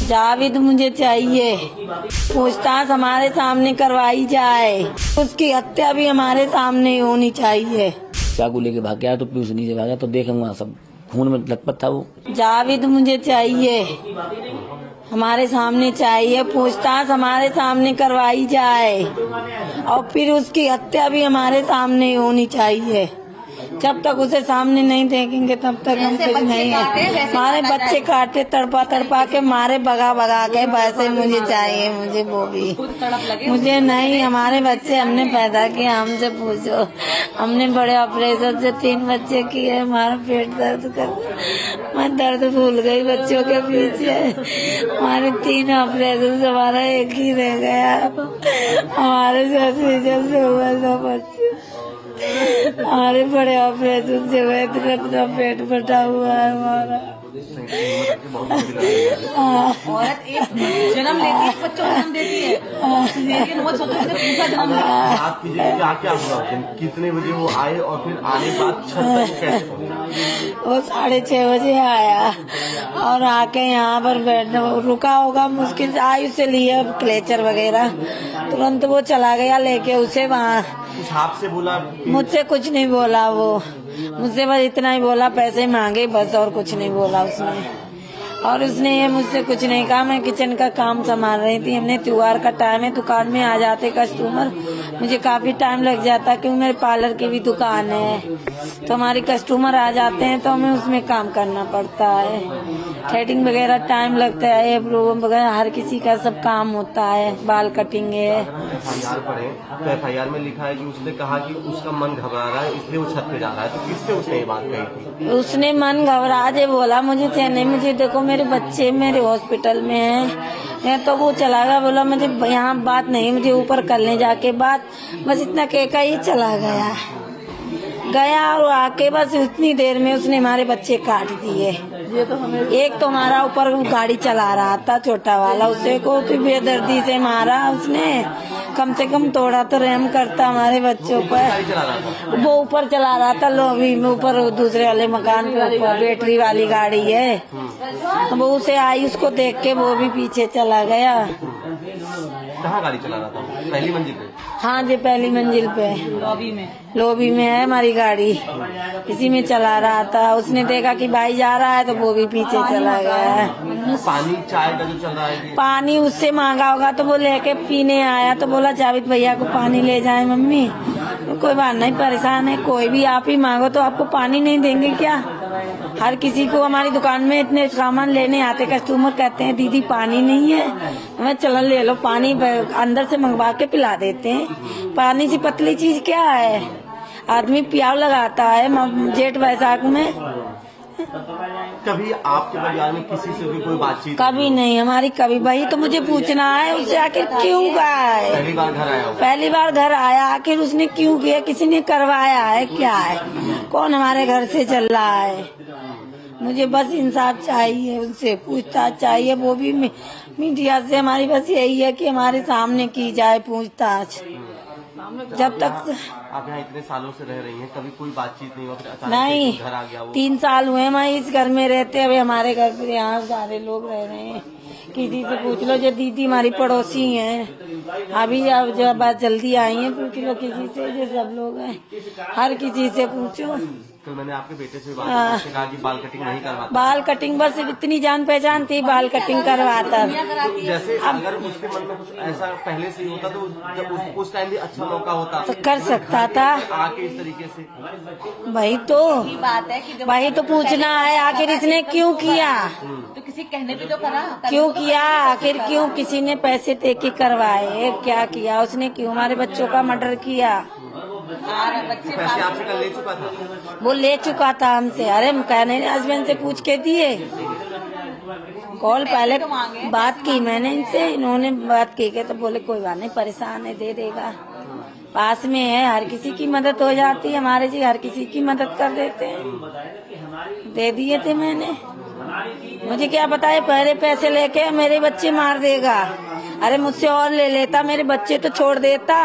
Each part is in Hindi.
जावेद मुझे चाहिए, पूछताछ हमारे सामने करवाई जाए, उसकी हत्या भी हमारे सामने होनी चाहिए। चाकू लेके भाग गया तो पीयूष नीचे भागा तो देखे वहाँ सब खून में लथपथ था वो। जावेद मुझे चाहिए, हमारे सामने चाहिए, पूछताछ हमारे सामने करवाई जाए और फिर उसकी हत्या भी हमारे सामने होनी चाहिए। जब तक उसे सामने नहीं देखेंगे तब तक हम कुछ नहीं है। हमारे बच्चे काटे तड़पा तड़पा के मारे भगा भगा के, वैसे मुझे चाहिए, मुझे वो भी मुझे नहीं। हमारे बच्चे हमने पैदा किए, हमसे पूछो। हमने बड़े ऑपरेशन से 3 बच्चे किए, हमारा पेट दर्द कर, मैं दर्द भूल गई बच्चों के पीछे। हमारे 3 ऑपरेशन से हमारा एक ही रह गया। हमारे से हुआ 2 बच्चे, हमारे बड़े ऑपरेशन से हुए, इतना पेट फटा हुआ है हमारा। औरत एक जन्म लेती है, बच्चों को जन्म देती है, लेकिन वो सोचो कि दूसरा जन्म ले। आप क्या हुआ, कितने बजे वो आए और फिर आने के बाद छत तक कैसे पहुंचे? वो 6:30 बजे आया और आके यहाँ पर रुका होगा, मुश्किल से आई, उसे लिए क्लेचर वगैरह, तुरंत वो चला गया लेके उसे वहाँ। कुछ आपसे बोला? मुझसे कुछ नहीं बोला वो, मुझसे बस इतना ही बोला, पैसे मांगे बस, और कुछ नहीं बोला उसने। और उसने ये मुझसे कुछ नहीं कहा। मैं किचन का काम संभाल रही थी, हमने त्योहार का टाइम है, दुकान में आ जाते कस्टमर, मुझे काफी टाइम लग जाता क्योंकि मेरे पार्लर की भी दुकान है, तो हमारे कस्टमर आ जाते हैं तो हमें उसमें काम करना पड़ता है। थ्रेडिंग वगैरह टाइम लगता है, एब्रो वगैरह हर किसी का सब काम होता है, बाल कटिंग है। FIR पढ़े तो FIR में लिखा है कि उसने कहा कि उसका मन घबरा रहा है इसलिए वो छत पे जा रहा है, तो किससे उसने ये बात कही थी? उसने मन घबरा जे बोला, मुझे नहीं, मुझे देखो मेरे बच्चे मेरे हॉस्पिटल में हैं, तो वो चला गया, बोला मुझे यहाँ बात नहीं, मुझे ऊपर करने जाके बात, बस इतना कहकर ही चला गया और आके बस उतनी देर में उसने हमारे बच्चे काट दिए। एक तो हमारा ऊपर गाड़ी चला रहा था छोटा वाला, उसे को तो बेदर्दी से मारा उसने, कम से कम थोड़ा तो रहम करता हमारे बच्चों पर। वो ऊपर चला रहा था लॉबी में, ऊपर दूसरे वाले मकान के ऊपर बैटरी वाली गाड़ी है, वो उसे आई, उसको देख के वो भी पीछे चला गया। कहाँ गाड़ी चला रहा था? पहली मंजिल पे? हाँ जी, पहली मंजिल पे लॉबी में है हमारी गाड़ी, इसी में चला रहा था। उसने देखा कि भाई जा रहा है तो वो भी पीछे चला गया। पानी चाय का जो चल रहा है, पानी उससे मांगा होगा तो वो लेके पीने आया, तो बोला जावेद भैया को पानी ले जाए मम्मी। कोई बात नहीं, परेशान है कोई भी, आप ही मांगो तो आपको पानी नहीं देंगे क्या? हर किसी को हमारी दुकान में इतने सामान लेने आते कस्टमर, कहते हैं दीदी पानी नहीं है, मैं चलो ले लो पानी, अंदर से मंगवा के पिला देते हैं। पानी से पतली चीज क्या है, आदमी प्याव लगाता है जेठ बैसाख में। कभी आपके परिवार में किसी से भी कोई बातचीत? कभी नहीं हमारी, कभी। वही तो मुझे पूछना है उससे, आखिर क्यों गया है? पहली बार घर आया? पहली बार घर आया, आखिर उसने क्यों किया? किसी ने करवाया है क्या है? कौन हमारे घर से चल रहा है? मुझे बस इंसाफ चाहिए, उनसे पूछताछ चाहिए, वो भी मीडिया से। हमारी बस यही है कि हमारे सामने की जाए पूछताछ। जब तक आप यहाँ इतने सालों से रह रही हैं, कभी कोई बातचीत नहीं हुआ? फिर अचानक नहीं, घर आ गया वो? 3 साल हुए मैं इस घर में रहते हुए, हमारे घर पे यहाँ सारे लोग रह रहे हैं। किसी से पूछ लो, जो दीदी हमारी पड़ोसी हैं, अभी जब बात जल्दी आई है, पूछ लो किसी से, जो सब लोग हैं, हर किसी से पूछो। कल मैंने आपके बेटे से बात की, उसने कहा कि बाल कटिंग नहीं करवाता। बाल कटिंग बस इतनी जान पहचान थी, बाल कटिंग करवाता। जैसे अगर उसके मन में कुछ ऐसा पहले से ही होता तो जब उस टाइम भी अच्छा मौका होता तो कर सकता था। आके इस तरीके से, वही तो पूछना है, आखिर इसने क्यों किया? तो किसी कहने पे तो करा, क्यों किया आखिर? क्यों किसी ने पैसे दे के करवाए? क्या किया उसने? क्यों हमारे बच्चों का मर्डर किया? पैसे आपसे कल ले चुका था? वो ले चुका था हमसे। अरे कहने हस्बैंड से पूछ के दिए, कॉल पहले बात की मैंने इनसे, इन्होंने बात की के तो बोले कोई बात नहीं, परेशान है, दे देगा, पास में है, हर किसी की मदद हो जाती है, हमारे जी हर किसी की मदद कर देते हैं। दे दिए थे मैंने। मुझे क्या पता है पहले पैसे लेके मेरे बच्चे मार देगा। अरे मुझसे और ले लेता, मेरे बच्चे तो छोड़ देता,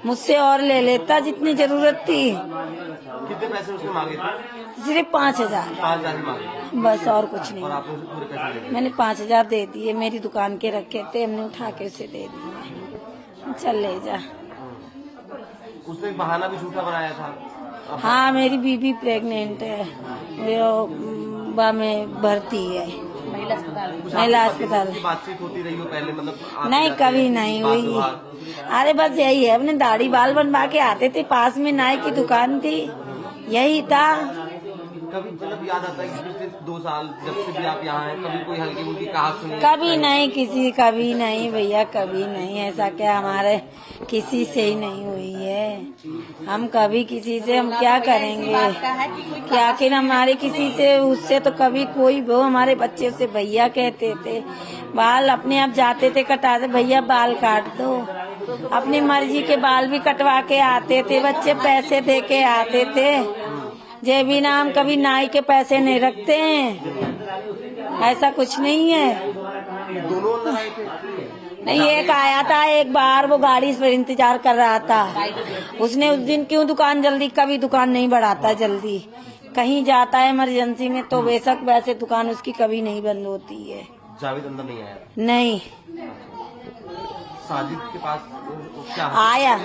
मुझसे और ले लेता जितनी जरूरत थी। कितने पैसे उसने मांगे थे? सिर्फ 5,000 5,000 ही मांगे बस, और कुछ और नहीं। आपने उसे पूरे पैसे दे दिए। मैंने 5,000 दे दिए, मेरी दुकान के रखे थे, हमने उठा के उसे दे दिए, चल ले जा। उसने एक बहाना भी झूठा बनाया था। हाँ, मेरी बीबी प्रेग्नेंट है, वो में भर्ती है महिला अस्पताल में। महिला अस्पताल। की बातचीत होती रही हो पहले, मतलब आप नहीं, जाते कभी हैं, नहीं बात हुई। व्यवहार। अरे बस यही है, अपने दाढ़ी बाल बनवा के आते थे, पास में नाई की दुकान थी, यही था। कभी मतलब याद आता है कि पिछले 2 साल जब से भी आप यहाँ हैं, कभी कोई हल्की फुल्की कहावत सुनी? कभी नहीं, कभी नहीं भैया, कभी नहीं। ऐसा क्या हमारे किसी से ही नहीं हुई है। हम कभी किसी से हम क्या करेंगे कि आखिर हमारे किसी से उससे तो कभी कोई वो हमारे बच्चे से भैया कहते थे, बाल अपने आप जाते थे कटाते, भैया बाल काट दो, अपनी मर्जी के बाल भी कटवा के आते थे, बच्चे पैसे दे के आते थे। जे भी नाम कभी नाई के पैसे नहीं रखते हैं, ऐसा कुछ नहीं है। दोनों अंदर आए थे? नहीं, एक आया था एक बार, वो गाड़ी पर इंतजार कर रहा था। उसने उस दिन क्यों दुकान जल्दी, कभी दुकान नहीं बढ़ाता जल्दी, कहीं जाता है इमरजेंसी में तो बेशक, वैसे दुकान उसकी कभी नहीं बंद होती है। जावेद अंदर नहीं आया? नहीं साजिद के पास क्या आया,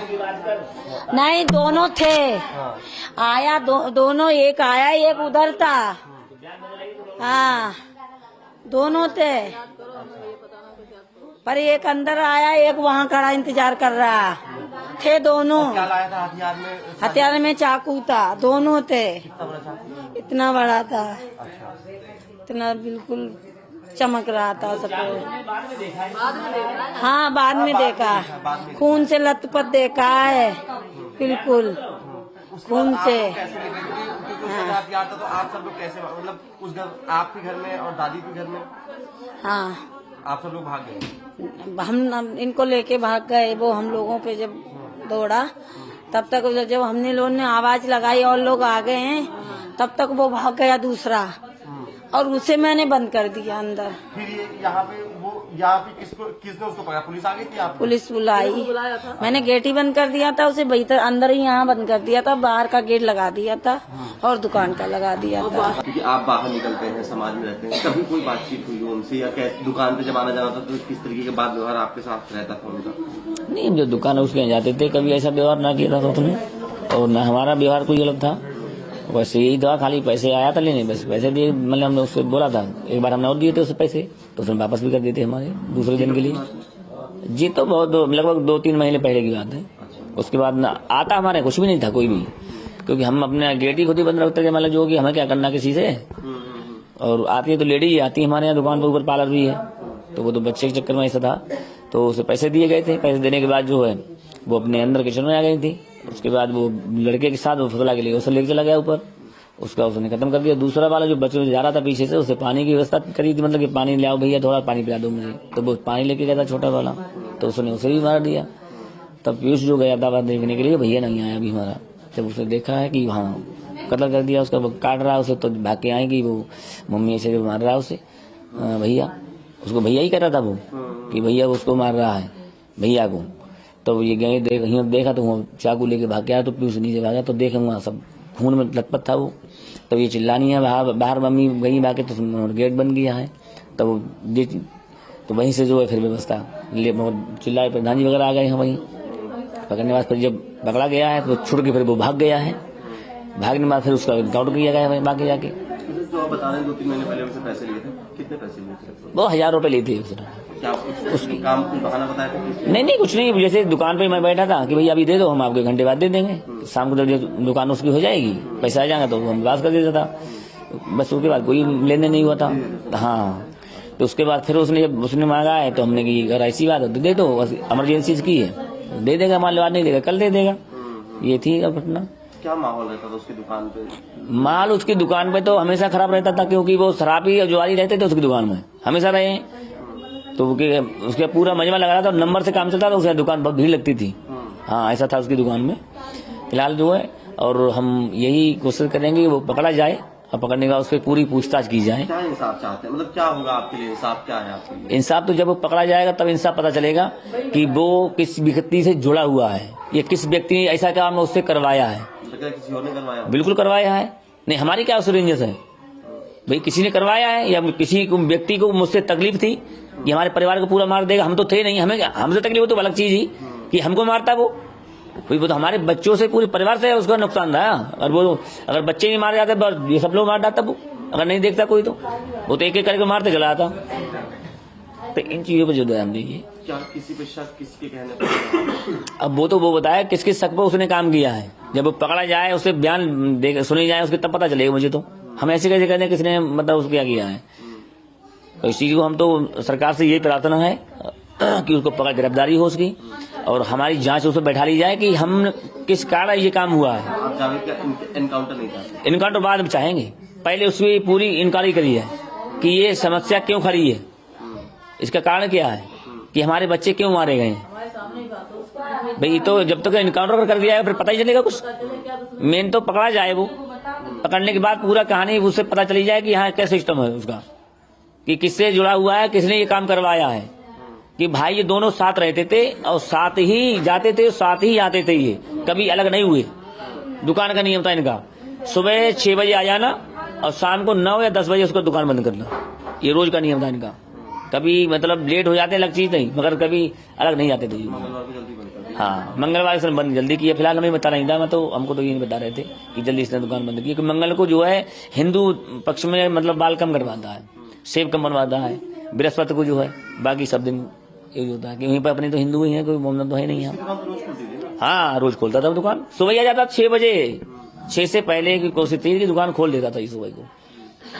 नहीं दोनों थे। हाँ। आया दोनों, एक आया एक उधर था। हाँ, दोनों थे, पर एक अंदर आया, एक वहाँ खड़ा इंतजार कर रहा थे। दोनों क्या लाया था हथियार में? हथियार में चाकू था, दोनों थे। कितना बड़ा चाकू? इतना बड़ा था, अच्छा। इतना बिल्कुल चमक रहा था सब। हाँ, बाद में देखा, खून से लथपथ देखा है, बिल्कुल खून से। कैसे लगे? क्योंकि उसका हथियार था, तो आप सब लोग कैसे, मतलब उस घर, आपके घर में और दादी के घर में हाँ, आप सब लोग भाग गए? हम इनको लेके भाग गए। वो हम लोगों पे जब दौड़ा, तब तक जब हमने लोगों ने आवाज लगाई और लोग आ गए हैं, तब तक वो भाग गया दूसरा, और उसे मैंने बंद कर दिया अंदर। फिर ये यहाँ पे किसने उसको पकड़ा? पुलिस आ गई थी? आप पुलिस बुलाई, मैंने गेट ही बंद कर दिया था, उसे भीतर अंदर ही यहाँ बंद कर दिया था, बाहर का गेट लगा दिया था और दुकान का लगा दिया था। क्योंकि आप बाहर निकलते हैं, समाज में रहते हैं, कभी कोई बातचीत हुई हो उनसे, या कैसे दुकान पे जब आना जाना था तो किस तरीके के बात व्यवहार आपके साथ रहता था उनका? नहीं, जो दुकान है उसके यहाँ जाते थे, कभी ऐसा व्यवहार ना किया था उसने, और न हमारा व्यवहार कोई अलग था। बस यही था, खाली पैसे आया था लेने, बस पैसे दिए, मतलब हमने उससे बोला था, एक बार हमने और दिए थे उसे पैसे, तो उसने वापस भी कर दिए थे हमारे दूसरे दिन के लिए। जी, तो बहुत लगभग 2-3 महीने पहले की बात है। उसके बाद ना आता हमारे कुछ भी नहीं था कोई भी, क्योंकि हम अपने गेट ही खुद ही बंद रखते थे, मतलब जो कि हमें क्या करना किसी से। और आती है तो लेडीज आती है हमारे यहाँ, दुकान पर ऊपर पार्लर भी है, तो वो तो बच्चे के चक्कर में ऐसा था, तो उसे पैसे दिए गए थे। पैसे देने के बाद जो है वो अपने अंदर किचन में आ गई थी। उसके बाद वो लड़के के साथ वो फसला के लिए उसे लेके चला गया ऊपर, उसका उसने खत्म कर दिया। दूसरा वाला जो बच्चे जा रहा था पीछे से, उसे पानी की व्यवस्था करी थी, मतलब कि पानी ले आओ भैया, थोड़ा पानी पिला दो मुझे, तो वो पानी लेके गया था छोटा वाला, तो उसने उसे भी मार दिया। तब पीयूष जो गया था देखने के लिए, भैया नहीं आया अभी हमारा, जब उसने देखा है कि हाँ कत्ल कर दिया उसका, वो काट रहा है उसे, तो भाग के आएगी वो मम्मी ऐसे मार रहा है उसे, भैया उसको भैया ही कर रहा था वो, कि भैया उसको मार रहा है भैया को। तो ये गए देखा तो वो चाकू लेके भाग गया, तो पीयूष नीचे भागा, तो देखूंगा सब खून में लथपथ था वो। तो ये चिल्लानी है, बाहर मम्मी गई भागे, तो गेट बन गया है, तो वो तो वहीं से जो है फिर व्यवस्था चिल्लाए, प्रधान जी वगैरह आ गए हैं वहीं पकड़ने के बाद। फिर जब पकड़ा गया है तो छुड़ के फिर वो भाग गया है, भागने के बाद फिर उसका काउंट किया गया है बाकी जाके। जो आप बता रहे हैं 2-3 महीने पहले उनसे पैसे लिए थे, कितने पैसे लिए थे? वो 1000 रुपए लिए थे उसने। क्या उसकी काम कुछ बहाना बताया था? नहीं कुछ नहीं, जैसे दुकान पे मैं बैठा था कि भैया अभी दे दो, हम आपके घंटे बाद दे देंगे, शाम को जब दुकान उसकी हो जाएगी पैसा आ जाएगा तो हम पास कर देता था, बस उसके बाद कोई लेने नहीं हुआ था। हाँ, तो उसके बाद फिर उसने मांगा है, तो हमने की अगर ऐसी बात है तो दे दो, इमरजेंसी की है, दे देगा, माल नहीं देगा कल दे देगा। ये थी घटना। क्या माहौल रहता था उसकी दुकान पे? माल उसकी दुकान पे तो हमेशा खराब रहता था, क्योंकि वो शराबी और जुआरी रहते थे उसकी दुकान में, हमेशा रहे, तो उसके पूरा मजमा लगा रहा था, नंबर से काम चलता था, उसकी दुकान बहुत भीड़ लगती थी। हाँ, ऐसा था उसकी दुकान में। फिलहाल जो है, और हम यही कोशिश करेंगे वो पकड़ा जाए, और पकड़ने के बाद उसकी पूरी पूछताछ की जाए। क्या इंसाफ चाहते हैं, मतलब क्या होगा आपके लिए, इंसाफ क्या है आपके लिए? इंसाफ तो जब वो पकड़ा जाएगा तब इंसाफ पता चलेगा कि वो किस व्यक्ति से जुड़ा हुआ है, ये किस व्यक्ति ने ऐसा काम उससे करवाया है। किसी और ने करवाया? बिल्कुल करवाया है, नहीं, हमारी क्या उससे रेंजर्स है भाई? किसी ने करवाया है या किसी को व्यक्ति को मुझसे तकलीफ थी कि हमारे परिवार को पूरा मार देगा? हम तो थे नहीं, हमें हमसे तकलीफ हो तो अलग चीज ही कि हमको मारता वो तो हमारे बच्चों से पूरे परिवार से उसका नुकसान था। और वो अगर बच्चे नहीं मारे जाते बस ये सब लोग मार डालता वो, अगर नहीं देखता कोई तो वो तो एक एक करके मारते चला आता। तो इन चीजों पर जो ध्यान दीजिए। क्या किसी पे शक किसके कहने पर? अब वो बताया किस किस शक पर उसने काम किया है। जब वो पकड़ा जाए, उससे बयान सुनी जाए उसके, तब पता चलेगा मुझे। तो हम ऐसे कैसे कहते हैं किसने मतलब उसको क्या किया है? तो इस चीज को हम तो सरकार से यही प्रार्थना है कि उसको पकड़ गिरफ्तारी हो उसकी और हमारी जांच उसमें बैठा ली जाए कि हम किस कारण ये काम हुआ है। आप जावेद का एनकाउंटर नहीं चाहते? इनकाउंटर बाद में चाहेंगे, पहले उसकी पूरी इंक्वायरी करी है कि ये समस्या क्यों खड़ी है, इसका कारण क्या है कि हमारे बच्चे क्यों मारे गए हैं। भाई तो जब तक इनकाउंटर कर दिया है फिर पता ही चलेगा कुछ। मेन तो पकड़ा जाए, वो पकड़ने के बाद पूरा कहानी उससे पता चली जाए कि यहाँ क्या सिस्टम है उसका, कि किससे जुड़ा हुआ है, किसने ये काम करवाया है। कि भाई ये दोनों साथ रहते थे और साथ ही जाते थे, साथ ही आते थे, ये कभी अलग नहीं हुए। दुकान का नियम था इनका, सुबह 6 बजे आ जाना और शाम को 9 या 10 बजे उसको दुकान बंद करना, ये रोज का नियम था इनका। कभी मतलब लेट हो जाते अलग चीज नहीं, मगर कभी अलग नहीं जाते थे। मंगलवार को जल्दी बंद कर? हाँ, मंगलवार से बंद जल्दी किया। फिलहाल हमें बता नहीं था, मैं तो हमको तो ये नहीं बता रहे थे कि जल्दी इसने दुकान बंद की, क्योंकि मंगल को जो है हिंदू पक्ष में मतलब बाल कम करवाता है, सेब कम बनवाता है। बृहस्पति को जो है बाकी सब दिन ये होता है कि वहीं पर अपने तो हिंदू ही है, कोई मोहम्मद तो है नहीं है। दुकान तो रोज खुलती थी ना? हाँ, रोज खोलता था दुकान, सुबह आ जाता 6 बजे, 6 से पहले की कोशिश थी कि दुकान खोल देता था इस सुबह को।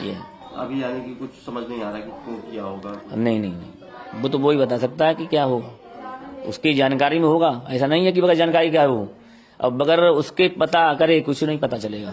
ये अभी यानी कि कुछ समझ नहीं आ रहा कि क्यों किया होगा? नहीं, वो तो वही बता सकता है कि क्या होगा, उसकी जानकारी में होगा। ऐसा नहीं है कि बगैर जानकारी क्या हो, अब बगैर उसके पता करे कुछ नहीं पता चलेगा।